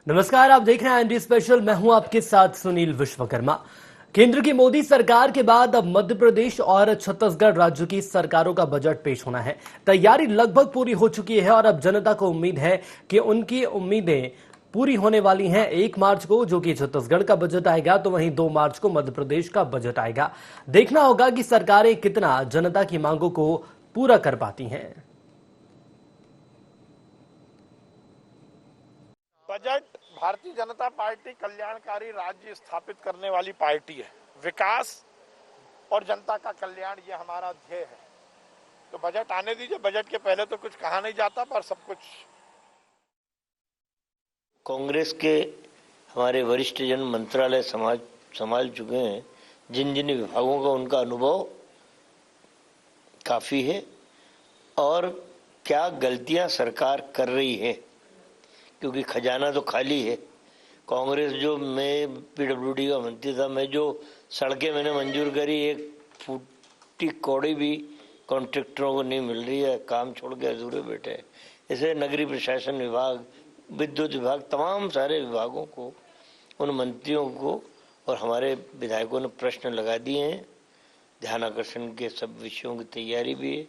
नमस्कार, आप देख रहे हैं एनडी स्पेशल। मैं हूं आपके साथ सुनील विश्वकर्मा। केंद्र की मोदी सरकार के बाद अब मध्य प्रदेश और छत्तीसगढ़ राज्य की सरकारों का बजट पेश होना है। तैयारी लगभग पूरी हो चुकी है और अब जनता को उम्मीद है कि उनकी उम्मीदें पूरी होने वाली हैं। 1 मार्च को जो कि छत्तीसगढ़ का बजट आएगा, तो वहीं 2 मार्च को मध्य प्रदेश का बजट आएगा। देखना होगा कि सरकारें कितना जनता की मांगों को पूरा कर पाती हैं। बजट भारतीय जनता पार्टी कल्याणकारी राज्य स्थापित करने वाली पार्टी है। विकास और जनता का कल्याण ये हमारा ध्येय है। तो बजट आने दीजिए। बजट के पहले तो कुछ कहा नहीं जाता, पर सब कुछ। कांग्रेस के हमारे वरिष्ठ जन मंत्रालय संभाल चुके हैं। जिन जिन विभागों का उनका अनुभव काफी है और क्या गलतियां सरकार कर रही है, क्योंकि खजाना तो खाली है। कांग्रेस जो मैं पीडब्ल्यूडी का मंत्री था, मैं जो सड़कें मैंने मंजूर करी, एक फूटी कौड़ी भी कॉन्ट्रैक्टरों को नहीं मिल रही है, काम छोड़ के अधूरे बैठे हैं। ऐसे नगरीय प्रशासन विभाग, विद्युत विभाग, तमाम सारे विभागों को, उन मंत्रियों को और हमारे विधायकों ने प्रश्न लगा दिए हैं। ध्यान आकर्षण के सब विषयों की तैयारी भी है।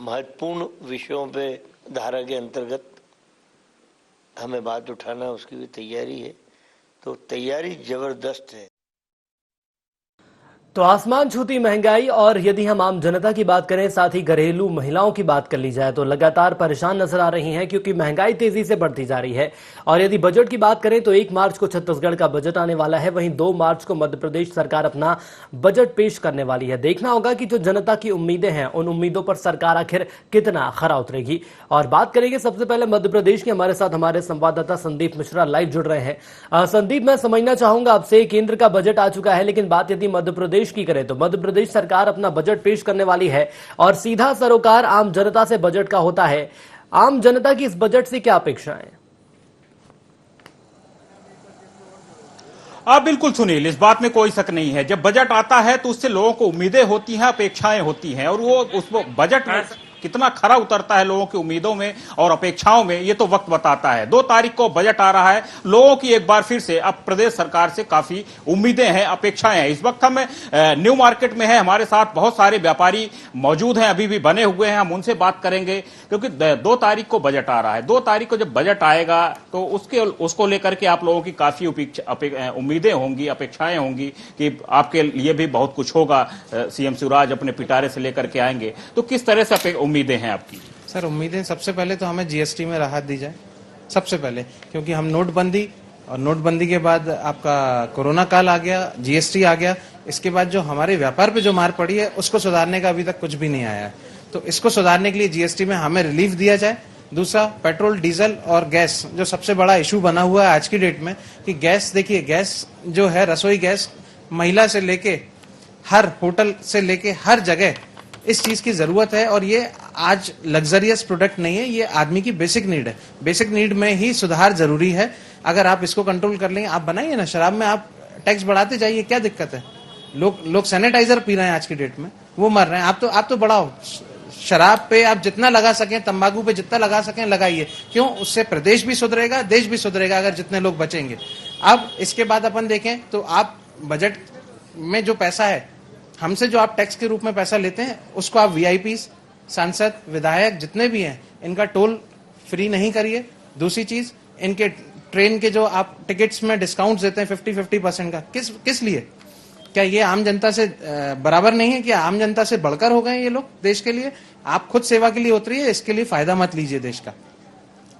महत्वपूर्ण विषयों पे धारा के अंतर्गत हमें बात उठाना, उसकी भी तैयारी है। तो तैयारी जबरदस्त है। तो आसमान छूती महंगाई, और यदि हम आम जनता की बात करें, साथ ही घरेलू महिलाओं की बात कर ली जाए, तो लगातार परेशान नजर आ रही हैं क्योंकि महंगाई तेजी से बढ़ती जा रही है। और यदि बजट की बात करें तो 1 मार्च को छत्तीसगढ़ का बजट आने वाला है, वहीं 2 मार्च को मध्य प्रदेश सरकार अपना बजट पेश करने वाली है। देखना होगा कि जो जनता की उम्मीदें हैं, उन उम्मीदों पर सरकार आखिर कितना खरा उतरेगी। और बात करेंगे सबसे पहले मध्य प्रदेश की। हमारे साथ हमारे संवाददाता संदीप मिश्रा लाइव जुड़ रहे हैं। संदीप, मैं समझना चाहूंगा आपसे, केंद्र का बजट आ चुका है, लेकिन बात यदि मध्य प्रदेश की करें तो मध्य प्रदेश सरकार अपना बजट पेश करने वाली है और सीधा सरोकार आम जनता से बजट का होता है। आम जनता की इस बजट से क्या अपेक्षाएं? बिल्कुल सुनील, इस बात में कोई शक नहीं है। जब बजट आता है तो उससे लोगों को उम्मीदें होती हैं, अपेक्षाएं होती हैं, और वो उस बजट में कितना खरा उतरता है लोगों की उम्मीदों में और अपेक्षाओं में, ये तो वक्त बताता है। 2 तारीख को बजट आ रहा है। लोगों की एक बार फिर से अब प्रदेश सरकार से काफी उम्मीदें हैं, अपेक्षाएं हैं। इस वक्त हम न्यू मार्केट में है, हमारे साथ बहुत सारे व्यापारी मौजूद हैं, अभी भी बने हुए हैं। हम उनसे बात करेंगे क्योंकि 2 तारीख को बजट आ रहा है। 2 तारीख को जब बजट आएगा तो उसको लेकर के आप लोगों की काफी उम्मीदें होंगी, अपेक्षाएं होंगी कि आपके लिए भी बहुत कुछ होगा। सीएम शिवराज अपने पिटारे से लेकर के आएंगे, तो किस तरह से उम्मीदें हैं आपकी? सर, उम्मीदें सबसे पहले तो हमें जीएसटी में राहत दी जाए, सबसे पहले, क्योंकि हम नोटबंदी, और नोटबंदी के बाद आपका कोरोना काल आ गया, जीएसटी आ गया। इसके बाद जो हमारे व्यापार पे जो मार पड़ी है, उसको सुधारने का अभी तक कुछ भी नहीं आया है। तो इसको सुधारने के लिए जीएसटी में हमें रिलीफ दिया जाए। दूसरा, पेट्रोल, डीजल और गैस, जो सबसे बड़ा इशू बना हुआ है आज की डेट में, कि गैस, देखिए, गैस जो है, रसोई गैस, महिला से लेके हर होटल से लेके हर जगह इस चीज की जरूरत है। और ये आज लग्जरियस प्रोडक्ट नहीं है, ये आदमी की बेसिक नीड है। बेसिक नीड में ही सुधार जरूरी है। अगर आप इसको कंट्रोल कर लेंगे, आप बनाइए ना, शराब में आप टैक्स बढ़ाते जाइए, क्या दिक्कत है? लोग सैनिटाइजर पी रहे हैं आज की डेट में, वो मर रहे हैं। आप तो बढ़ाओ, शराब पे आप जितना लगा सकें, तंबाकू पे जितना लगा सकें लगाइए। क्यों? उससे प्रदेश भी सुधरेगा, देश भी सुधरेगा, अगर जितने लोग बचेंगे। अब इसके बाद अपन देखें तो आप बजट में जो पैसा है, हमसे जो आप टैक्स के रूप में पैसा लेते हैं, उसको आप वीआईपी, सांसद, विधायक जितने भी हैं, इनका टोल फ्री नहीं करिए। दूसरी चीज, इनके ट्रेन के जो आप टिकट्स में डिस्काउंट देते हैं 50% का, किस लिए? क्या ये आम जनता से बराबर नहीं है? क्या आम जनता से बढ़कर हो गए ये लोग देश के लिए? आप खुद सेवा के लिए उतरिए, इसके लिए फायदा मत लीजिए देश का।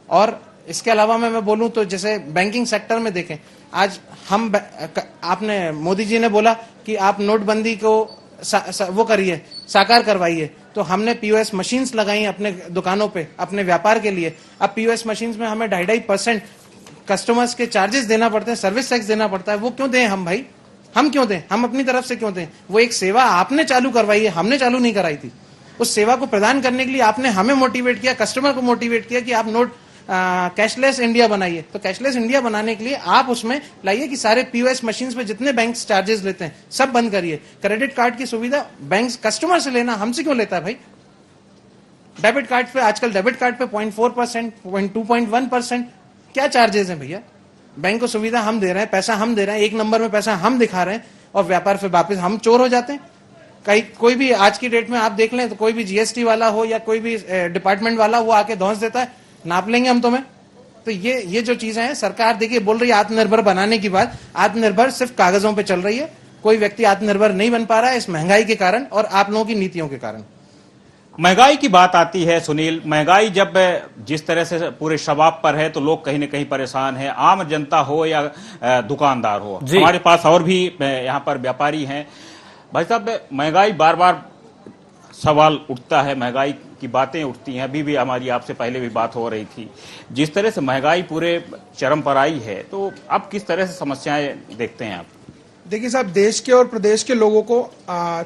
और इसके अलावा मैं बोलूं तो जैसे बैंकिंग सेक्टर में देखें, आज आपने, मोदी जी ने बोला कि आप नोटबंदी को वो करिए, साकार करवाइए। तो हमने पीओएस मशीन्स लगाई अपने दुकानों पे, अपने व्यापार के लिए। अब पीओएस मशीन्स में हमें 2.5% कस्टमर्स के चार्जेस देना पड़ते हैं, सर्विस टैक्स देना पड़ता है। वो क्यों दें हम भाई? हम क्यों दें? हम अपनी तरफ से क्यों दें? वो एक सेवा आपने चालू करवाई है, हमने चालू नहीं कराई थी। उस सेवा को प्रदान करने के लिए आपने हमें मोटिवेट किया, कस्टमर को मोटिवेट किया कि आप कैशलेस इंडिया बनाइए। तो कैशलेस इंडिया बनाने के लिए आप उसमें लाइए कि सारे पीओएस मशीन्स पे जितने बैंक चार्जेस लेते हैं सब बंद करिए। क्रेडिट कार्ड की सुविधा बैंक कस्टमर से लेना, हमसे क्यों लेता है भाई? डेबिट कार्ड पे, आजकल डेबिट कार्ड पे 0.4%, 2.1% क्या चार्जेस हैं भैया? बैंक को सुविधा हम दे रहे हैं, पैसा हम दे रहे हैं, एक नंबर में पैसा हम दिखा रहे हैं और व्यापार फिर वापस हम चोर हो जाते हैं। कोई भी आज की डेट में आप देख लें तो कोई भी जीएसटी वाला हो या कोई भी डिपार्टमेंट वाला, वो आके धौंस देता है, नाप लेंगे हम तुम्हें। तो ये जो चीजें हैं, सरकार देखिए बोल रही है आत्मनिर्भर बनाने की बात, आत्मनिर्भर सिर्फ कागजों पे चल रही है। कोई व्यक्ति आत्मनिर्भर नहीं बन पा रहा है इस महंगाई के कारण और आप लोगों की नीतियों के कारण। महंगाई की बात आती है सुनील, महंगाई जब जिस तरह से पूरे शबाब पर है तो लोग कहीं न कहीं परेशान है, आम जनता हो या दुकानदार हो। हमारे पास और भी यहाँ पर व्यापारी हैं। भाई साहब, महंगाई बार बार सवाल उठता है, महंगाई की बातें उठती हैं। अभी भी हमारी आपसे पहले भी बात हो रही थी, जिस तरह से महंगाई पूरे चरम पर आई है, तो अब किस तरह से समस्याएं देखते हैं आप? देखिए साहब, देश के और प्रदेश के लोगों को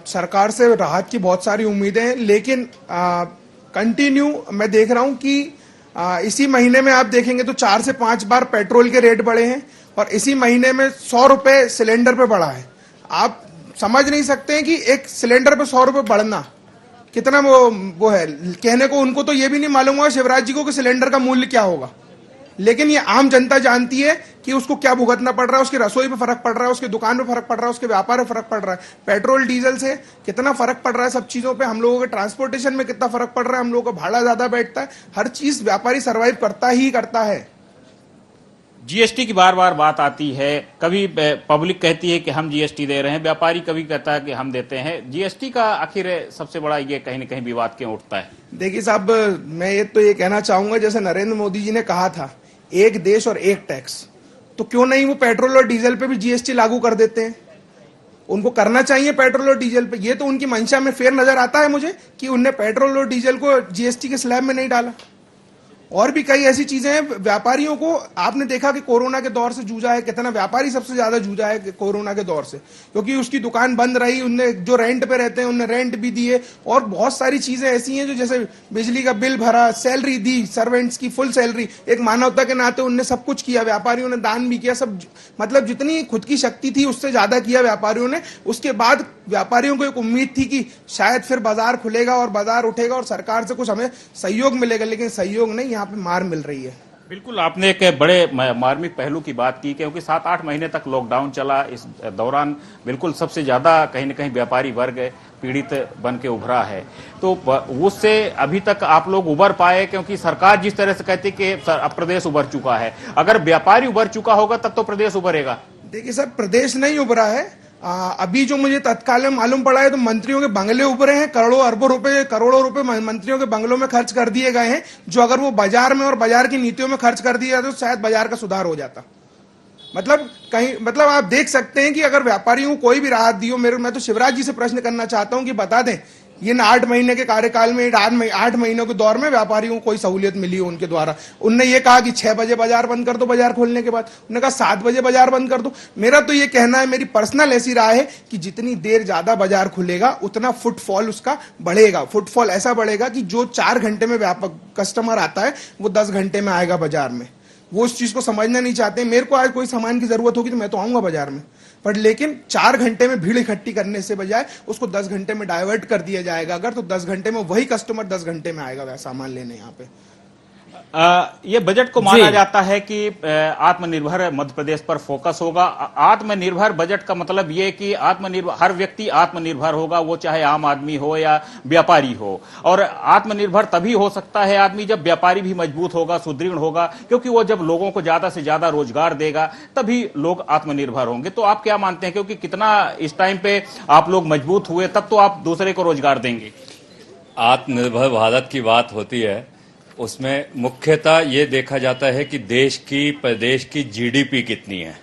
सरकार से राहत की बहुत सारी उम्मीदें हैं, लेकिन कंटिन्यू मैं देख रहा हूं कि इसी महीने में आप देखेंगे तो 4 से 5 बार पेट्रोल के रेट बढ़े हैं और इसी महीने में 100 रुपए सिलेंडर पे बढ़ा है। आप समझ नहीं सकते हैं कि एक सिलेंडर पे 100 रुपए बढ़ना कितना वो है। कहने को उनको तो ये भी नहीं मालूम होगा शिवराज जी को कि सिलेंडर का मूल्य क्या होगा, लेकिन ये आम जनता जानती है कि उसको क्या भुगतना पड़ रहा है। उसकी रसोई पे फर्क पड़ रहा है, उसकी दुकान पे फर्क पड़ रहा है, उसके व्यापार में फर्क पड़ रहा है, पेट्रोल डीजल से कितना फर्क पड़ रहा है, सब चीजों पे। हम लोगों के ट्रांसपोर्टेशन में कितना फर्क पड़ रहा है, हम लोगों का भाड़ा ज्यादा बैठता है। हर चीज व्यापारी सर्वाइव करता ही करता है। जीएसटी की बार बार बात आती है, कभी पब्लिक कहती है कि हम जीएसटी दे रहे हैं, व्यापारी कभी कहता है कि हम देते हैं। जीएसटी का आखिर सबसे बड़ा ये कहीं न कहीं विवाद क्यों उठता है? देखिए साहब, मैं ये कहना चाहूंगा, जैसे नरेंद्र मोदी जी ने कहा था एक देश और एक टैक्स, तो क्यों नहीं वो पेट्रोल और डीजल पे भी जीएसटी लागू कर देते हैं। उनको करना चाहिए पेट्रोल और डीजल पे। ये तो उनकी मंशा में फेर नजर आता है मुझे कि उनने पेट्रोल और डीजल को जीएसटी के स्लैब में नहीं डाला। और भी कई ऐसी चीजें हैं। व्यापारियों को आपने देखा कि कोरोना के दौर से जूझा है, कितना व्यापारी सबसे ज्यादा जूझा है कोरोना के दौर से, क्योंकि उसकी दुकान बंद रही, उनने जो रेंट पे रहते हैं उनने रेंट भी दिए, और बहुत सारी चीजें ऐसी हैं जो जैसे बिजली का बिल भरा, सैलरी दी, सर्वेंट्स की फुल सैलरी, एक मानवता के नाते उनने सब कुछ किया। व्यापारियों ने दान भी किया, सब मतलब जितनी खुद की शक्ति थी उससे ज्यादा किया व्यापारियों ने। उसके बाद व्यापारियों को एक उम्मीद थी कि शायद फिर बाजार खुलेगा और बाजार उठेगा और सरकार से कुछ हमें सहयोग मिलेगा, लेकिन सहयोग नहीं, यहाँ पे मार मिल रही है। बिल्कुल, आपने एक बड़े मार्मिक पहलू की बात की, क्योंकि 7-8 महीने तक लॉकडाउन चला। इस दौरान बिल्कुल सबसे ज्यादा कहीं न कहीं व्यापारी वर्ग पीड़ित बन के उभरा है। तो उससे अभी तक आप लोग उबर पाए? क्योंकि सरकार जिस तरह से कहती कि अब प्रदेश उबर चुका है, अगर व्यापारी उबर चुका होगा तब तो प्रदेश उभरेगा। देखिए सर, प्रदेश नहीं उभरा है। अभी जो मुझे तत्काल में मालूम पड़ा है तो मंत्रियों के बंगले उभरे हैं, करोड़ों रुपए मंत्रियों के बंगलों में खर्च कर दिए गए हैं, जो अगर वो बाजार में और बाजार की नीतियों में खर्च कर दिया तो शायद बाजार का सुधार हो जाता। मतलब आप देख सकते हैं कि अगर व्यापारियों को कोई भी राहत दी हो। मैं तो शिवराज जी से प्रश्न करना चाहता हूं कि बता दें, ये 8 महीने के कार्यकाल में, 8 महीनों के दौर में व्यापारियों को कोई सहूलियत मिली हो उनके द्वारा? उनने ये कहा कि 6 बजे बाजार बंद कर दो, बाजार खोलने के बाद उन्होंने कहा 7 बजे बाजार बंद कर दो। मेरा तो ये कहना है, मेरी पर्सनल ऐसी राय है कि जितनी देर ज्यादा बाजार खुलेगा उतना फुटफॉल उसका बढ़ेगा। फुटफॉल ऐसा बढ़ेगा कि जो 4 घंटे में कस्टमर आता है वो 10 घंटे में आएगा बाजार में। वो उस चीज को समझना नहीं चाहते। मेरे को आज कोई सामान की जरूरत होगी तो मैं तो आऊंगा बाजार में, पर लेकिन 4 घंटे में भीड़ इकट्ठी करने से बजाय उसको 10 घंटे में डाइवर्ट कर दिया जाएगा अगर, तो 10 घंटे में वही कस्टमर 10 घंटे में आएगा वह सामान लेने यहाँ पे। ये बजट को माना जाता है कि आत्मनिर्भर मध्य प्रदेश पर फोकस होगा। आत्मनिर्भर बजट का मतलब ये कि आत्मनिर्भर, हर व्यक्ति आत्मनिर्भर होगा, वो चाहे आम आदमी हो या व्यापारी हो। और आत्मनिर्भर तभी हो सकता है आदमी जब व्यापारी भी मजबूत होगा, सुदृढ़ होगा, क्योंकि वो जब लोगों को ज्यादा से ज्यादा रोजगार देगा तभी लोग आत्मनिर्भर होंगे। तो आप क्या मानते हैं, क्योंकि कितना इस टाइम पे आप लोग मजबूत हुए तब तो आप दूसरे को रोजगार देंगे? आत्मनिर्भर भारत की बात होती है, उसमें मुख्यतः ये देखा जाता है कि प्रदेश की जीडीपी कितनी है।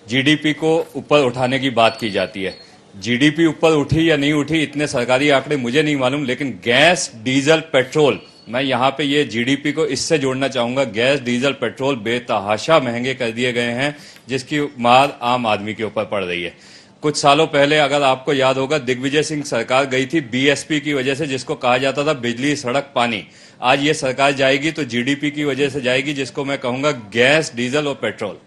जीडीपी को ऊपर उठाने की बात की जाती है। जीडीपी ऊपर उठी या नहीं उठी, इतने सरकारी आंकड़े मुझे नहीं मालूम, लेकिन गैस, डीजल, पेट्रोल, मैं यहाँ पे ये जीडीपी को इससे जोड़ना चाहूंगा। गैस, डीजल, पेट्रोल बेतहाशा महंगे कर दिए गए हैं, जिसकी मार आम आदमी के ऊपर पड़ रही है। कुछ सालों पहले अगर आपको याद होगा, दिग्विजय सिंह सरकार गई थी बीएसपी की वजह से, जिसको कहा जाता था बिजली, सड़क, पानी। आज ये सरकार जाएगी तो जीडीपी की वजह से जाएगी, जिसको मैं कहूंगा गैस, डीजल और पेट्रोल।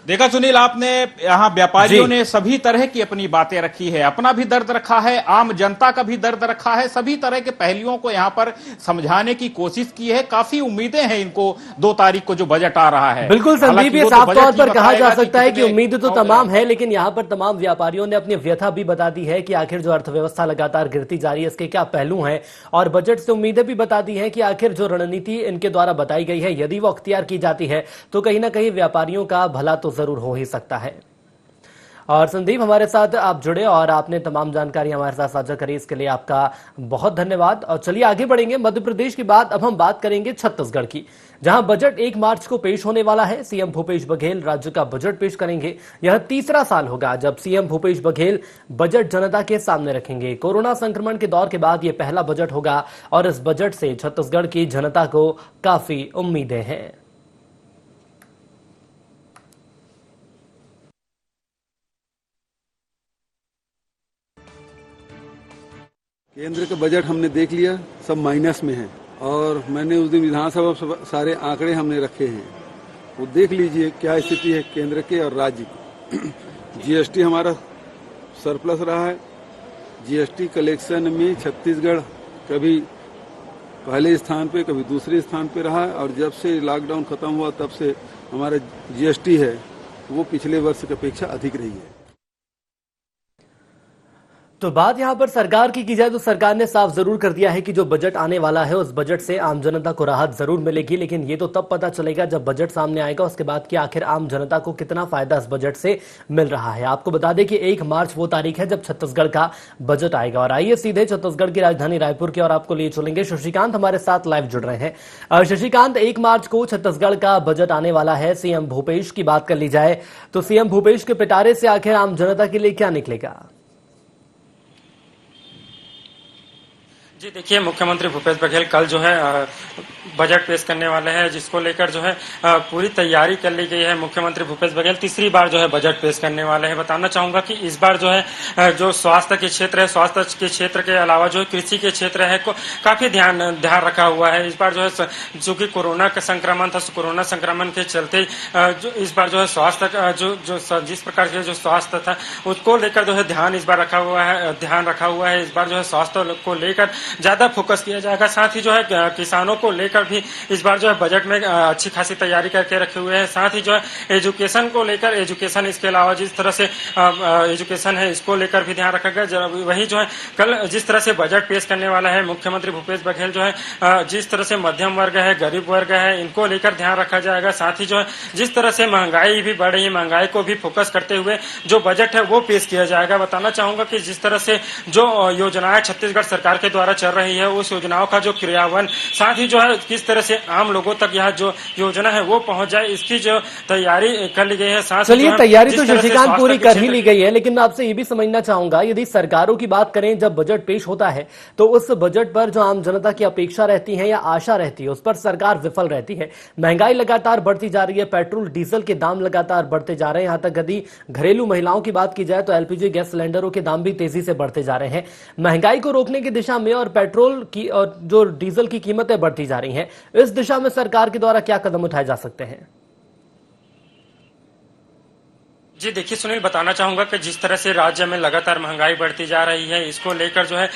देखा सुनील, आपने यहाँ व्यापारियों ने सभी तरह की अपनी बातें रखी है, अपना भी दर्द रखा है, आम जनता का भी दर्द रखा है, सभी तरह के पहलुओं को यहाँ पर समझाने की कोशिश की है। काफी उम्मीदें हैं इनको 2 तारीख को जो बजट आ रहा है। बिल्कुल संदीप, ये साफ तौर पर कहा जा सकता है कि उम्मीद तो तमाम है, लेकिन यहाँ पर तमाम व्यापारियों ने अपनी व्यथा भी बता दी है कि आखिर जो अर्थव्यवस्था लगातार गिरती जा रही है इसके क्या पहलू हैं, और बजट से उम्मीदें भी बता दी हैं कि आखिर जो रणनीति इनके द्वारा बताई गई है यदि वो अख्तियार की जाती है तो कहीं ना कहीं व्यापारियों का भला तो जरूर हो ही सकता है। और संदीप, हमारे साथ आप जुड़े और आपने तमाम जानकारी हमारे साथ साझा करी, इसके लिए आपका बहुत धन्यवाद। और चलिए आगे बढ़ेंगे मध्य प्रदेश के बाद अब हम बात करेंगे छत्तीसगढ़ की, जहां बजट 1 मार्च को पेश होने वाला है। सीएम भूपेश बघेल राज्य का बजट पेश करेंगे। यह तीसरा साल होगा जब सीएम भूपेश बघेल बजट जनता के सामने रखेंगे। कोरोना संक्रमण के दौर के बाद यह पहला बजट होगा और इस बजट से छत्तीसगढ़ की जनता को काफी उम्मीदें हैं। केंद्र का बजट हमने देख लिया, सब माइनस में है, और मैंने उस दिन विधानसभा सारे आंकड़े हमने रखे हैं, वो देख लीजिए क्या स्थिति है केंद्र के और राज्य की। जीएसटी हमारा सरप्लस रहा है। जीएसटी कलेक्शन में छत्तीसगढ़ कभी पहले स्थान पे कभी दूसरे स्थान पे रहा है, और जब से लॉकडाउन खत्म हुआ तब से हमारा जीएसटी है वो पिछले वर्ष की अपेक्षा अधिक रही है। तो बात यहां पर सरकार की जाए तो सरकार ने साफ जरूर कर दिया है कि जो बजट आने वाला है उस बजट से आम जनता को राहत जरूर मिलेगी, लेकिन ये तो तब पता चलेगा जब बजट सामने आएगा, उसके बाद कि आखिर आम जनता को कितना फायदा इस बजट से मिल रहा है। आपको बता दें कि 1 मार्च वो तारीख है जब छत्तीसगढ़ का बजट आएगा। और आइए सीधे छत्तीसगढ़ की राजधानी रायपुर की और आपको लिए चलेंगे। शशिकांत हमारे साथ लाइव जुड़ रहे हैं। शशिकांत, 1 मार्च को छत्तीसगढ़ का बजट आने वाला है। सीएम भूपेश की बात कर ली जाए तो सीएम भूपेश के पिटारे से आखिर आम जनता के लिए क्या निकलेगा? जी देखिए, मुख्यमंत्री भूपेश बघेल कल जो है बजट पेश करने वाले हैं, जिसको लेकर जो है पूरी तैयारी कर ली गई है। मुख्यमंत्री भूपेश बघेल तीसरी बार जो है बजट पेश करने वाले हैं। बताना चाहूंगा कि इस बार जो है जो स्वास्थ्य के क्षेत्र है, स्वास्थ्य के क्षेत्र के अलावा जो कृषि के क्षेत्र है को काफी ध्यान रखा हुआ है। इस बार जो है चूंकि कोरोना का संक्रमण था, कोरोना संक्रमण के चलते जो इस बार जो है स्वास्थ्य जो जिस प्रकार के जो स्वास्थ्य था उसको लेकर जो है ध्यान इस बार रखा हुआ है। इस बार जो है स्वास्थ्य को लेकर ज्यादा फोकस किया जाएगा। साथ ही जो है किसानों को लेकर भी इस बार जो है बजट में अच्छी खासी तैयारी करके रखे हुए हैं। साथ ही जो है एजुकेशन को लेकर, एजुकेशन इसके अलावा जिस तरह से एजुकेशन है इसको लेकर भी ध्यान रखा गया। वही जो है कल जिस तरह से बजट पेश करने वाला है मुख्यमंत्री भूपेश बघेल जो है जिस तरह से मध्यम वर्ग है, गरीब वर्ग है, इनको लेकर ध्यान रखा जाएगा। साथ ही जो है जिस तरह से महंगाई भी बढ़ रही है, महंगाई को भी फोकस करते हुए जो बजट है वो पेश किया जाएगा। बताना चाहूंगा कि जिस तरह से जो योजनाएं छत्तीसगढ़ सरकार के द्वारा चल रही है उस योजनाओं का जो क्रियान्वयन, साथ ही जो है किस तरह से आम लोगों तक यह जो योजना है वो पहुंच जाए, इसकी जो तैयारी कर ली गई है। साथ चलिए, तैयारी तो शशिकांत पूरी कर ही ली गई है, लेकिन मैं आपसे ये भी समझना चाहूंगा, यदि सरकारों की बात करें जब बजट पेश होता है तो उस बजट पर जो आम जनता की अपेक्षा रहती है या आशा रहती है उस पर सरकार विफल रहती है। महंगाई लगातार बढ़ती जा रही है, पेट्रोल डीजल के दाम लगातार बढ़ते जा रहे हैं। यहां तक यदि घरेलू महिलाओं की बात की जाए तो एलपीजी गैस सिलेंडरों के दाम भी तेजी से बढ़ते जा रहे हैं। महंगाई को रोकने की दिशा में और पेट्रोल की और जो डीजल की कीमतें बढ़ती जा रही हैं, इस दिशा में सरकार के द्वारा क्या कदम उठाए जा सकते हैं? जी देखिए सुनील, बताना चाहूंगा कि जिस तरह से राज्य में लगातार महंगाई बढ़ती जा रही है, इसको लेकर जो है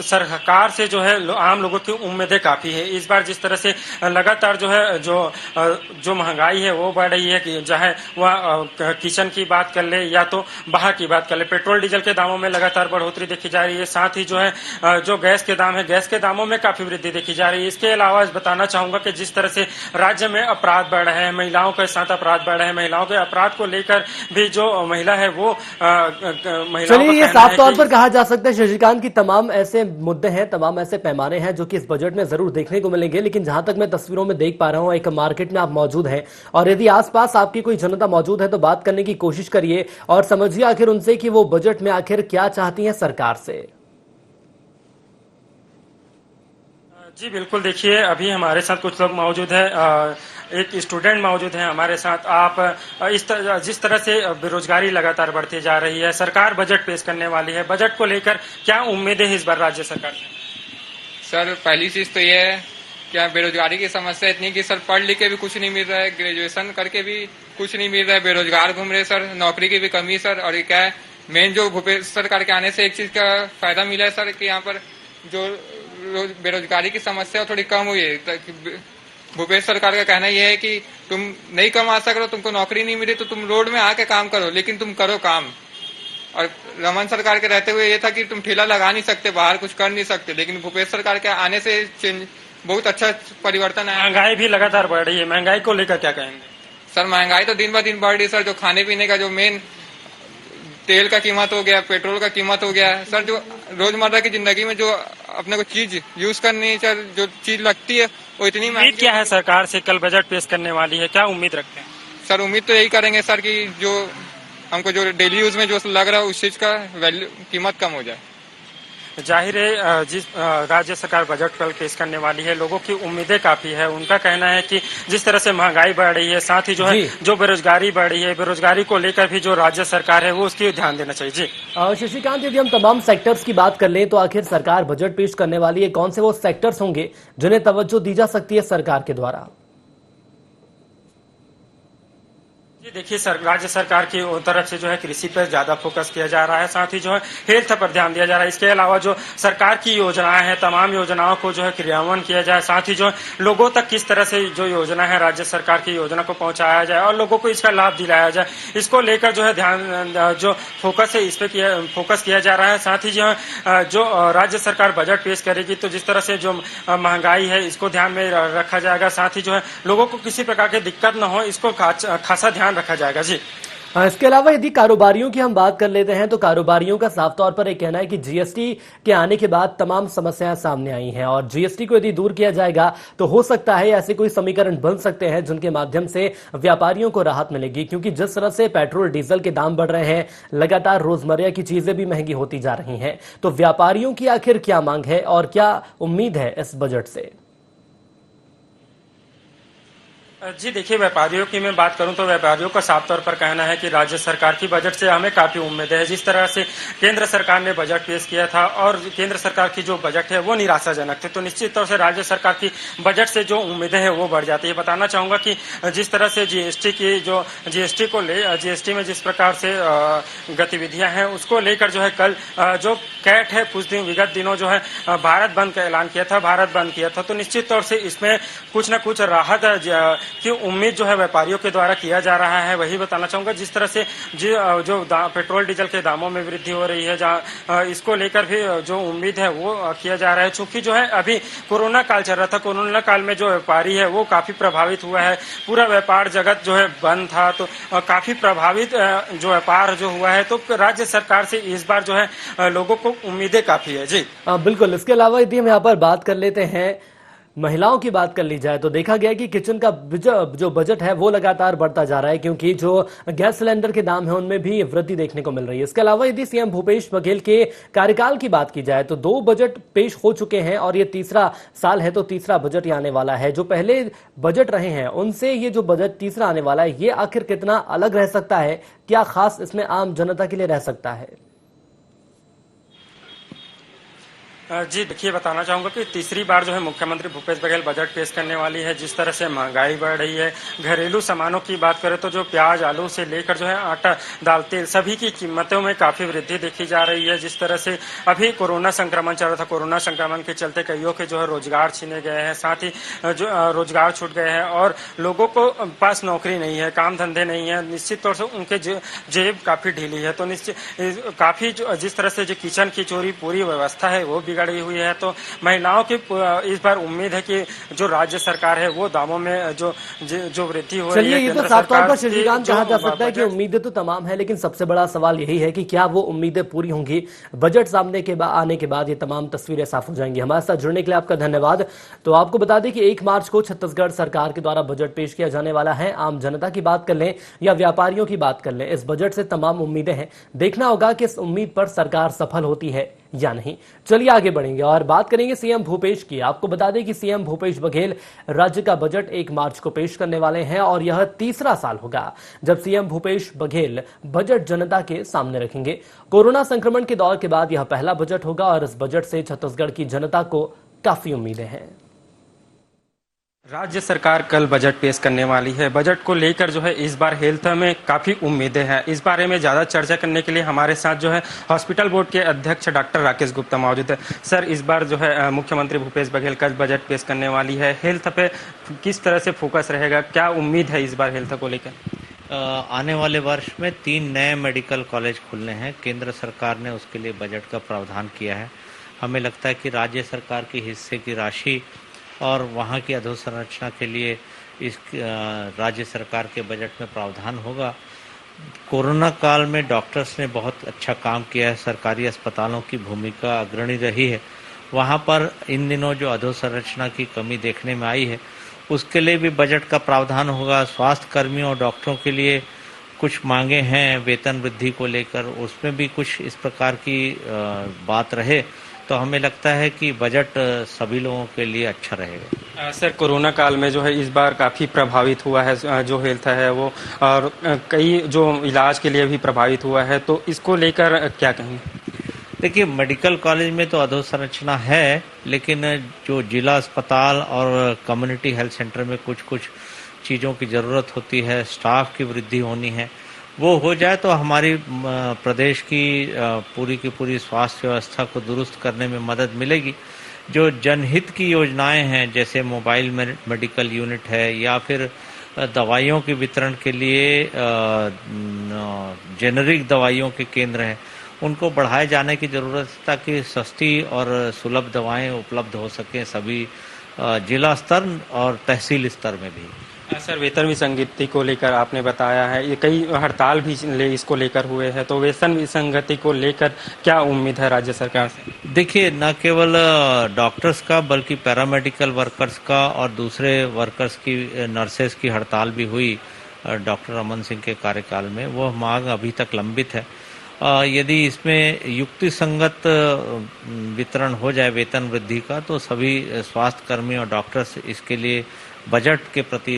सरकार से जो है आम लोगों की उम्मीदें काफी है। इस बार जिस तरह से लगातार जो है जो महंगाई है वो बढ़ रही है, कि चाहे वह किचन की बात कर ले या तो बाहर की बात कर ले, पेट्रोल डीजल के दामों में लगातार बढ़ोतरी देखी जा रही है। साथ ही जो है जो गैस के दाम है, गैस के दामों में काफी वृद्धि देखी जा रही है। इसके अलावा बताना चाहूंगा कि जिस तरह से राज्य में अपराध बढ़ रहे हैं, महिलाओं के साथ अपराध बढ़ रहे हैं, महिलाओं के अपराध को लेकर भी जो महिला है वो चलिए, ये साफ तौर पर कहा जा सकता है शशिकांत की तमाम ऐसे मुद्दे हैं, तमाम ऐसे पैमाने हैं जो कि इस बजट में जरूर देखने को मिलेंगे। लेकिन जहां तक मैं तस्वीरों में देख पा रहा हूं, एक मार्केट में आप मौजूद हैं और यदि आसपास आपकी कोई जनता मौजूद है तो बात करने की कोशिश करिए और समझिए आखिर उनसे कि वो बजट में आखिर क्या चाहती हैं सरकार से। जी बिल्कुल, देखिए अभी हमारे साथ कुछ लोग मौजूद है, एक स्टूडेंट मौजूद है हमारे साथ। आप जिस तरह से बेरोजगारी लगातार बढ़ती जा रही है, सरकार बजट पेश करने वाली है, बजट को लेकर क्या उम्मीदें हैं इस बार राज्य सरकार से? सर पहली चीज तो ये है कि बेरोजगारी की समस्या इतनी कि सर पढ़ लिख के भी कुछ नहीं मिल रहा है, ग्रेजुएशन करके भी कुछ नहीं मिल रहा है, बेरोजगार घूम रहे सर, नौकरी की भी कमी सर। और ये क्या है, मेन जो भूपेश सरकार के आने से एक चीज का फायदा मिला है सर कि यहाँ पर जो बेरोजगारी की समस्या थोड़ी कम हुई है। भूपेश सरकार का कहना यह है कि तुम नहीं कमा सको, तुमको नौकरी नहीं मिली तो तुम रोड में आके काम करो, लेकिन तुम करो काम। और रमन सरकार के रहते हुए ये था कि तुम ठेला लगा नहीं सकते, बाहर कुछ कर नहीं सकते, लेकिन भूपेश सरकार के आने से बहुत अच्छा परिवर्तन आया। महंगाई भी लगातार बढ़ रही है, महंगाई को लेकर क्या कहेंगे? सर महंगाई तो दिन ब दिन बढ़ रही है सर। जो खाने पीने का जो मेन तेल का कीमत हो गया, पेट्रोल का कीमत हो गया सर, जो रोजमर्रा की जिंदगी में जो अपने को चीज यूज करनी है, जो चीज लगती है वो इतनी उम्मीद क्या है सरकार से? कल बजट पेश करने वाली है, क्या उम्मीद रखते हैं? सर उम्मीद तो यही करेंगे सर कि जो हमको जो डेली यूज में जो लग रहा है उस चीज का वैल्यू कीमत कम हो जाए। जाहिर है जिस राज्य सरकार बजट कल पेश करने वाली है, लोगों की उम्मीदें काफी है। उनका कहना है कि जिस तरह से महंगाई बढ़ रही है, साथ ही जो है जो बेरोजगारी बढ़ रही है, बेरोजगारी को लेकर भी जो राज्य सरकार है वो उसकी ध्यान देना चाहिए। जी शशिकांत, यदि हम तमाम सेक्टर्स की बात कर लें तो आखिर सरकार बजट पेश करने वाली है, कौन से वो सेक्टर्स होंगे जिन्हें तवज्जो दी जा सकती है सरकार के द्वारा? देखिए राज्य सरकार की तरफ से जो है कृषि पर ज्यादा फोकस किया जा रहा है, साथ ही जो है हेल्थ पर ध्यान दिया जा रहा है। इसके अलावा जो सरकार की योजनाएं हैं, तमाम योजनाओं को जो है क्रियान्वयन किया जाए, साथ ही जो लोगों तक किस तरह से जो योजना है राज्य सरकार की योजना को पहुंचाया जाए और लोगों को इसका लाभ दिलाया जाए, इसको लेकर जो है ध्यान जो फोकस है इस पे फोकस किया जा रहा है। साथ ही जो राज्य सरकार बजट पेश करेगी तो जिस तरह से जो महंगाई है इसको ध्यान में रखा जाएगा, साथ ही जो है लोगों को किसी प्रकार की दिक्कत न हो, इसको खासा ध्यान रखा जाएगा। जी इसके अलावा यदि कारोबारियों की हम बात कर लेते हैं तो कारोबारियों का साफ तौर पर एक कहना है कि जीएसटी के आने के बाद तमाम समस्याएं सामने आई हैं और जीएसटी को यदि दूर किया जाएगा तो हो सकता है ऐसे कोई समीकरण बन सकते हैं जिनके माध्यम से व्यापारियों को राहत मिलेगी, क्योंकि जिस तरह से पेट्रोल डीजल के दाम बढ़ रहे हैं, लगातार रोजमर्रा की चीजें भी महंगी होती जा रही हैं। तो व्यापारियों की आखिर क्या मांग है और क्या उम्मीद है इस बजट से? जी देखिए, व्यापारियों की मैं बात करूं तो व्यापारियों का साफ तौर पर कहना है कि राज्य सरकार की बजट से हमें काफी उम्मीद है। जिस तरह से केंद्र सरकार ने बजट पेश किया था और केंद्र सरकार की जो बजट है वो निराशाजनक थे, तो निश्चित तौर से राज्य सरकार की बजट से जो उम्मीदें हैं वो बढ़ जाती है। बताना चाहूंगा कि जिस तरह से जीएसटी में जिस प्रकार से गतिविधियां हैं उसको लेकर जो है कल जो कैट है कुछ दिन विगत दिनों जो है भारत बंद का ऐलान किया था, तो निश्चित तौर से इसमें कुछ न कुछ राहत की उम्मीद जो है व्यापारियों के द्वारा किया जा रहा है। वही बताना चाहूंगा जिस तरह से जो पेट्रोल डीजल के दामों में वृद्धि हो रही है, जहाँ इसको लेकर भी जो उम्मीद है वो किया जा रहा है। चूंकि जो है अभी कोरोना काल चल रहा था, कोरोना काल में जो व्यापारी है वो काफी प्रभावित हुआ है, पूरा व्यापार जगत जो है बंद था, तो काफी प्रभावित जो व्यापार जो हुआ है, तो राज्य सरकार से इस बार जो है लोगों को उम्मीदें काफी है। जी बिल्कुल। इसके अलावा यदि हम यहाँ पर बात कर लेते हैं, महिलाओं की बात कर ली जाए तो देखा गया कि किचन का जो बजट है वो लगातार बढ़ता जा रहा है, क्योंकि जो गैस सिलेंडर के दाम है उनमें भी वृद्धि देखने को मिल रही है। इसके अलावा यदि सीएम भूपेश बघेल के कार्यकाल की बात की जाए तो 2 बजट पेश हो चुके हैं और ये तीसरा साल है, तो तीसरा बजट ही आने वाला है। जो पहले बजट रहे हैं उनसे ये जो बजट तीसरा आने वाला है ये आखिर कितना अलग रह सकता है, क्या खास इसमें आम जनता के लिए रह सकता है? जी देखिए, बताना चाहूंगा कि तीसरी बार जो है मुख्यमंत्री भूपेश बघेल बजट पेश करने वाली है। जिस तरह से महंगाई बढ़ रही है, घरेलू सामानों की बात करें तो जो प्याज आलू से लेकर जो है आटा दाल तेल सभी की कीमतों में काफी वृद्धि देखी जा रही है। जिस तरह से अभी कोरोना संक्रमण चल रहा था, कोरोना संक्रमण के चलते कईयों के जो है रोजगार छीने गए हैं, साथ ही जो रोजगार छूट गए हैं और लोगों को पास नौकरी नहीं है, काम धंधे नहीं है, निश्चित तौर से उनके जेब काफी ढीली है। तो निश्चित काफी जिस तरह से जो किचन की चोरी पूरी व्यवस्था है वो गड़ी हुई है, तो महिलाओं की इस बार उम्मीद है कि जो राज्य सरकार है वो दामों में जो वृद्धि हो रही है। ये तो साफ तौर पर शशिकांत कहा जा सकता है कि उम्मीदें तो तमाम है, लेकिन सबसे बड़ा सवाल यही है कि क्या वो उम्मीदें पूरी होंगी? बजट सामने के आने के बाद ये तमाम तस्वीरें साफ हो जाएंगी। हमारे साथ जुड़ने के लिए आपका धन्यवाद। तो आपको बता दें कि 1 मार्च को छत्तीसगढ़ सरकार के द्वारा बजट पेश किया जाने वाला है। आम जनता की बात कर लें या व्यापारियों की बात कर लें, इस बजट से तमाम उम्मीदें हैं। देखना होगा कि इस उम्मीद पर सरकार सफल होती है या नहीं। चलिए आगे बढ़ेंगे और बात करेंगे सीएम भूपेश की। आपको बता दें कि सीएम भूपेश बघेल राज्य का बजट 1 मार्च को पेश करने वाले हैं और यह तीसरा साल होगा जब सीएम भूपेश बघेल बजट जनता के सामने रखेंगे। कोरोना संक्रमण के दौर के बाद यह पहला बजट होगा और इस बजट से छत्तीसगढ़ की जनता को काफी उम्मीदें हैं। राज्य सरकार कल बजट पेश करने वाली है। बजट को लेकर जो है इस बार हेल्थ में काफ़ी उम्मीदें हैं। इस बारे में ज़्यादा चर्चा करने के लिए हमारे साथ जो है हॉस्पिटल बोर्ड के अध्यक्ष डॉक्टर राकेश गुप्ता मौजूद है। सर, इस बार जो है मुख्यमंत्री भूपेश बघेल कल बजट पेश करने वाली है, हेल्थ पे किस तरह से फोकस रहेगा, क्या उम्मीद है इस बार हेल्थ को लेकर? आने वाले वर्ष में 3 नए मेडिकल कॉलेज खुलने हैं। केंद्र सरकार ने उसके लिए बजट का प्रावधान किया है। हमें लगता है कि राज्य सरकार की हिस्से की राशि और वहाँ की अधोसंरचना के लिए इस राज्य सरकार के बजट में प्रावधान होगा। कोरोना काल में डॉक्टर्स ने बहुत अच्छा काम किया है, सरकारी अस्पतालों की भूमिका अग्रणी रही है। वहाँ पर इन दिनों जो अधोसंरचना की कमी देखने में आई है, उसके लिए भी बजट का प्रावधान होगा। स्वास्थ्य कर्मियों और डॉक्टरों के लिए कुछ मांगे हैं वेतन वृद्धि को लेकर, उसमें भी कुछ इस प्रकार की बात रहे तो हमें लगता है कि बजट सभी लोगों के लिए अच्छा रहेगा। सर, कोरोना काल में जो है इस बार काफ़ी प्रभावित हुआ है जो हेल्थ है वो, और कई जो इलाज के लिए भी प्रभावित हुआ है, तो इसको लेकर क्या कहेंगे? देखिए, मेडिकल कॉलेज में तो अधोसंरचना है, लेकिन जो जिला अस्पताल और कम्युनिटी हेल्थ सेंटर में कुछ कुछ चीज़ों की ज़रूरत होती है, स्टाफ की वृद्धि होनी है, वो हो जाए तो हमारी प्रदेश की पूरी की पूरी स्वास्थ्य व्यवस्था को दुरुस्त करने में मदद मिलेगी। जो जनहित की योजनाएं हैं, जैसे मोबाइल मेडिकल यूनिट है या फिर दवाइयों के वितरण के लिए जेनरिक दवाइयों के केंद्र हैं, उनको बढ़ाए जाने की ज़रूरत है ताकि सस्ती और सुलभ दवाएं उपलब्ध हो सकें सभी जिला स्तर और तहसील स्तर में भी। सर, वेतन विसंगति को लेकर आपने बताया है, ये कई हड़ताल भी इसको लेकर हुए हैं, तो वेतन विसंगति को लेकर क्या उम्मीद है राज्य सरकार से? देखिए, न केवल डॉक्टर्स का बल्कि पैरामेडिकल वर्कर्स का और दूसरे वर्कर्स की, नर्सेस की हड़ताल भी हुई डॉक्टर रमन सिंह के कार्यकाल में। वो मांग अभी तक लंबित है। यदि इसमें युक्ति संगत वितरण हो जाए वेतन वृद्धि का, तो सभी स्वास्थ्य कर्मी और डॉक्टर्स इसके लिए बजट के प्रति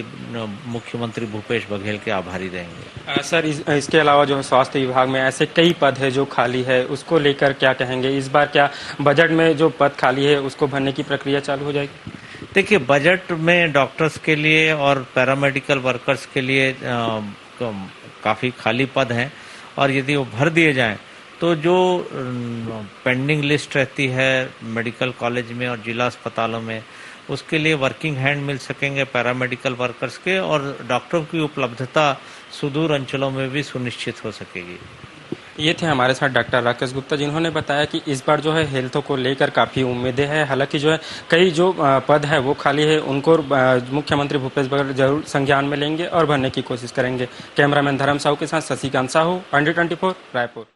मुख्यमंत्री भूपेश बघेल के आभारी रहेंगे। सर, इसके अलावा जो है स्वास्थ्य विभाग में ऐसे कई पद है जो खाली है, उसको लेकर क्या कहेंगे? इस बार क्या बजट में जो पद खाली है उसको भरने की प्रक्रिया चालू हो जाएगी? देखिए, बजट में डॉक्टर्स के लिए और पैरामेडिकल वर्कर्स के लिए काफ़ी खाली पद हैं, और यदि वो भर दिए जाएं तो जो पेंडिंग लिस्ट रहती है मेडिकल कॉलेज में और जिला अस्पतालों में, उसके लिए वर्किंग हैंड मिल सकेंगे पैरामेडिकल वर्कर्स के, और डॉक्टरों की उपलब्धता सुदूर अंचलों में भी सुनिश्चित हो सकेगी। ये थे हमारे साथ डॉक्टर राकेश गुप्ता, जिन्होंने बताया कि इस बार जो है हेल्थ को लेकर काफ़ी उम्मीदें हैं। हालांकि जो है कई जो पद है वो खाली है, उनको मुख्यमंत्री भूपेश बघेल जरूर संज्ञान में लेंगे और भरने की कोशिश करेंगे। कैमरामैन धर्म साहू के साथ शशिकांत साहू, अंडर 24 रायपुर।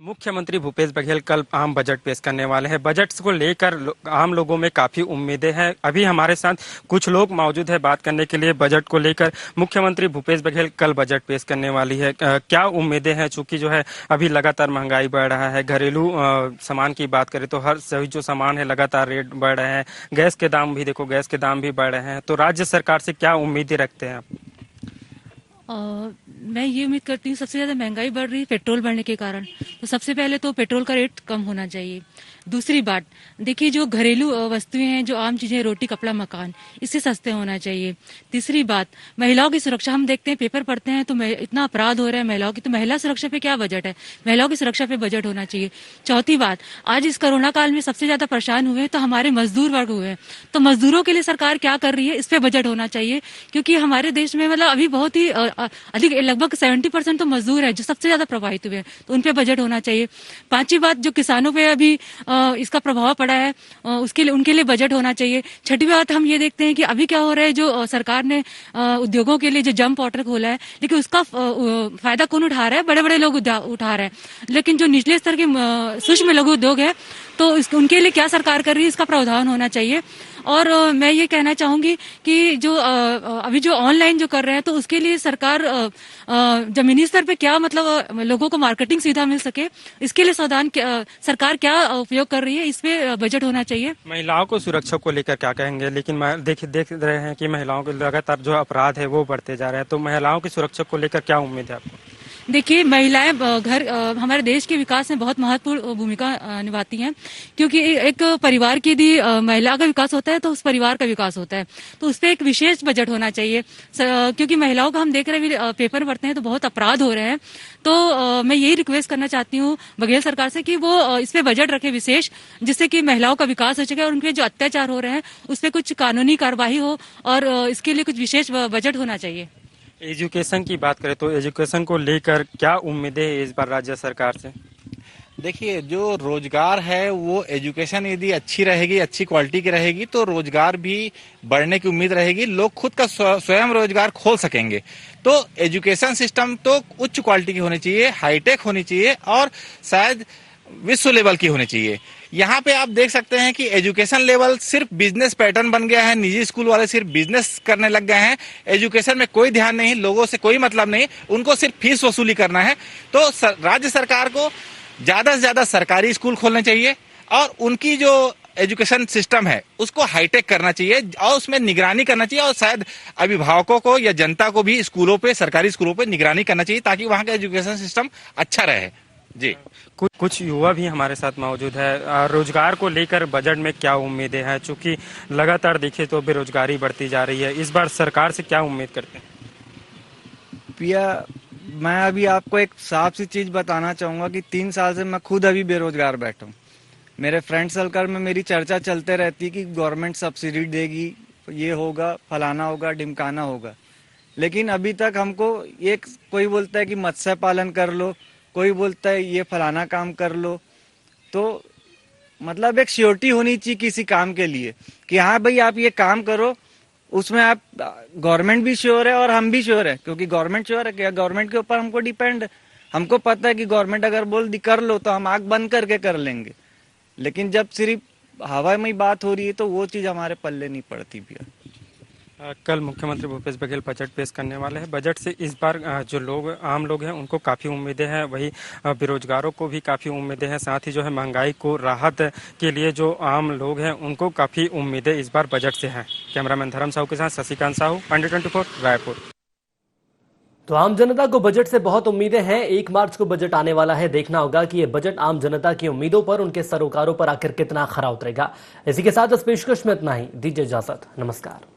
मुख्यमंत्री भूपेश बघेल कल आम बजट पेश करने वाले हैं। बजट को लेकर आम लोगों में काफी उम्मीदें हैं। अभी हमारे साथ कुछ लोग मौजूद है बात करने के लिए बजट को लेकर। मुख्यमंत्री भूपेश बघेल कल बजट पेश करने वाली है, क्या उम्मीदें हैं? चूंकि जो है अभी लगातार महंगाई बढ़ रहा है, घरेलू सामान की बात करें तो हर सभी जो सामान है लगातार रेट बढ़ रहे हैं, गैस के दाम भी देखो, गैस के दाम भी बढ़ रहे हैं, तो राज्य सरकार से क्या उम्मीदें रखते हैं आप? मैं ये उम्मीद करती हूँ, सबसे ज्यादा महंगाई बढ़ रही है पेट्रोल बढ़ने के कारण, तो सबसे पहले तो पेट्रोल का रेट कम होना चाहिए। दूसरी बात, देखिए जो घरेलू वस्तुएं हैं, जो आम चीजें, रोटी कपड़ा मकान, इससे सस्ते होना चाहिए। तीसरी बात, महिलाओं की सुरक्षा। हम देखते हैं, पेपर पढ़ते हैं तो इतना अपराध हो रहा है महिलाओं की, तो महिला सुरक्षा पे क्या बजट है? महिलाओं की सुरक्षा पे बजट होना चाहिए। चौथी बात, आज इस कोरोना काल में सबसे ज्यादा परेशान हुए तो हमारे मजदूर वर्ग हुए हैं, तो मजदूरों के लिए सरकार क्या कर रही है, इस पे बजट होना चाहिए। क्योंकि हमारे देश में मतलब अभी बहुत ही अधिक, लगभग 70% तो मजदूर है जो सबसे ज्यादा प्रभावित हुए हैं, तो उन पे बजट होना चाहिए। पांचवी बात, जो किसानों पे अभी इसका प्रभाव पड़ा है, उसके लिए, उनके लिए बजट होना चाहिए। छठी बात, हम ये देखते हैं कि अभी क्या हो रहा है, जो सरकार ने उद्योगों के लिए जो जंप पोर्टल खोला है, लेकिन उसका फायदा कौन उठा रहा है? बड़े बड़े लोग उठा रहे हैं, लेकिन जो निचले स्तर के सूक्ष्म लघु उद्योग है, तो उनके लिए क्या सरकार कर रही है, इसका प्रावधान होना चाहिए। और मैं ये कहना चाहूंगी कि जो अभी जो ऑनलाइन जो कर रहे हैं, तो उसके लिए सरकार जमीनी स्तर पे क्या, मतलब लोगों को मार्केटिंग सुविधा मिल सके, इसके लिए सरकार क्या उपयोग कर रही है, इस पे बजट होना चाहिए। महिलाओं को सुरक्षा को लेकर क्या कहेंगे? लेकिन देख रहे हैं कि महिलाओं के लगातार जो अपराध है वो बढ़ते जा रहे हैं, तो महिलाओं की सुरक्षा को लेकर क्या उम्मीद है आपको? देखिए, महिलाएं हमारे देश के विकास में बहुत महत्वपूर्ण भूमिका निभाती हैं, क्योंकि एक परिवार की यदि महिला का विकास होता है तो उस परिवार का विकास होता है। तो उस पर एक विशेष बजट होना चाहिए, क्योंकि महिलाओं का हम देख रहे हैं पेपर पढ़ते हैं तो बहुत अपराध हो रहे हैं। तो मैं यही रिक्वेस्ट करना चाहती हूँ बघेल सरकार से कि वो इस पे बजट रखे विशेष, जिससे कि महिलाओं का विकास हो सके और उनके जो अत्याचार हो रहे हैं उस पर कुछ कानूनी कार्यवाही हो, और इसके लिए कुछ विशेष बजट होना चाहिए। एजुकेशन की बात करें तो एजुकेशन को लेकर क्या उम्मीदें हैं इस बार राज्य सरकार से? देखिए, जो रोजगार है वो एजुकेशन यदि अच्छी रहेगी, अच्छी क्वालिटी की रहेगी तो रोजगार भी बढ़ने की उम्मीद रहेगी। लोग खुद का स्वयं रोजगार खोल सकेंगे। तो एजुकेशन सिस्टम तो उच्च क्वालिटी की होनी चाहिए, हाईटेक होनी चाहिए और शायद विश्व लेवल की होनी चाहिए। यहाँ पे आप देख सकते हैं कि एजुकेशन लेवल सिर्फ बिजनेस पैटर्न बन गया है। निजी स्कूल वाले सिर्फ बिजनेस करने लग गए हैं। एजुकेशन में कोई ध्यान नहीं, लोगों से कोई मतलब नहीं, उनको सिर्फ फीस वसूली करना है। तो राज्य सरकार को ज्यादा से ज्यादा सरकारी स्कूल खोलने चाहिए और उनकी जो एजुकेशन सिस्टम है उसको हाईटेक करना चाहिए और उसमें निगरानी करना चाहिए, और शायद अभिभावकों को या जनता को भी स्कूलों पे, सरकारी स्कूलों पे निगरानी करना चाहिए ताकि वहाँ का एजुकेशन सिस्टम अच्छा रहे। जी, कुछ युवा भी हमारे साथ मौजूद है। रोजगार को लेकर बजट में क्या उम्मीदें हैं, चूंकि लगातार देखें तो बेरोजगारी बढ़ती जा रही है, इस बार सरकार से क्या उम्मीद करते हैं? पिया, मैं अभी आपको एक साफ सी चीज बताना चाहूंगा कि 3 साल से मैं खुद अभी बेरोजगार बैठा हूँ। मेरे फ्रेंड सर्कल में मेरी चर्चा चलते रहती कि गवर्नमेंट सब्सिडी देगी, ये होगा, फलाना होगा, ढिमकाना होगा, लेकिन अभी तक हमको एक कोई बोलता है कि मत्स्य पालन कर लो, कोई बोलता है ये फलाना काम कर लो। तो मतलब एक श्योरिटी होनी चाहिए किसी काम के लिए कि हाँ भाई आप ये काम करो, उसमें आप गवर्नमेंट भी श्योर है और हम भी श्योर है, क्योंकि गवर्नमेंट श्योर है कि गवर्नमेंट के ऊपर हमको डिपेंड है। हमको पता है कि गवर्नमेंट अगर बोल दी कर लो तो हम आंख बंद करके कर लेंगे, लेकिन जब सिर्फ हवा में बात हो रही है तो वो चीज हमारे पल्ले नहीं पड़ती भैया। कल मुख्यमंत्री भूपेश बघेल बजट पेश करने वाले हैं। बजट से इस बार जो लोग, आम लोग हैं, उनको काफ़ी उम्मीदें हैं, वही बेरोजगारों को भी काफ़ी उम्मीदें हैं, साथ ही जो है महंगाई को राहत के लिए जो आम लोग हैं उनको काफ़ी उम्मीदें इस बार बजट से हैं। कैमरामैन धर्म साहू के साथ शशिकांत साहू, अंडर 24 रायपुर। तो आम जनता को बजट से बहुत उम्मीदें हैं। 1 मार्च को बजट आने वाला है। देखना होगा कि ये बजट आम जनता की उम्मीदों पर, उनके सरोकारों पर आखिर कितना खरा उतरेगा। इसी के साथ इस पेशकश में इतना ही। दीजिए इजाजत। नमस्कार।